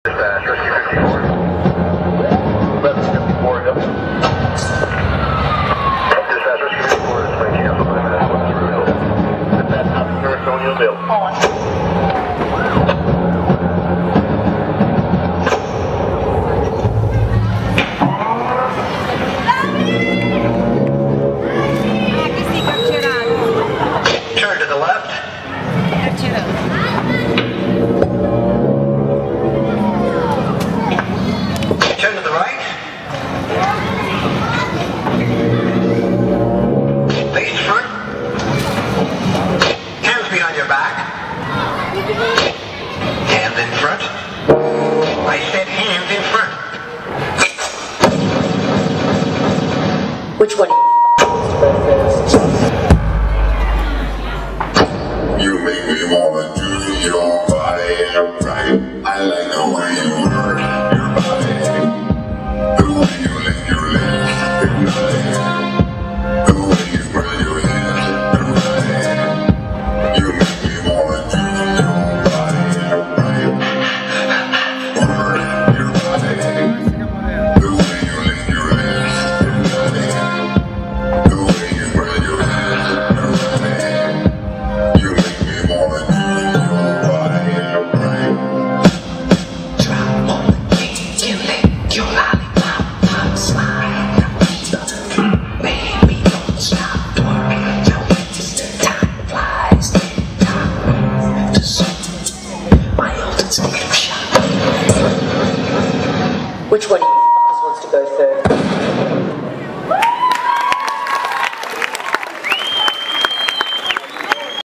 Dispatch, rescue 54. 1154, yep. Dispatch, rescue 54, this plane canceled 5 minutes west through Hill. Dispatch, copy, Sarasota, Bill. On. Turn to the left. Turn to the right. Face front. Hands behind your back. Hands in front. I said hands in front. Which one? You make me wanna do your body right. I like the way you work your body, the way you lift your legs, right. The way you spread your hands, right. You make me wanna do your body right. Work your body, the way you lift your legs, right. The way you spread your hands, right. You make me wanna do your body right. Drop on the beat, you lick your lollipop, pop, slide. Baby, don't stop, work. Yo, it's the time flies, time to zoom. My ultimate shot. Which one?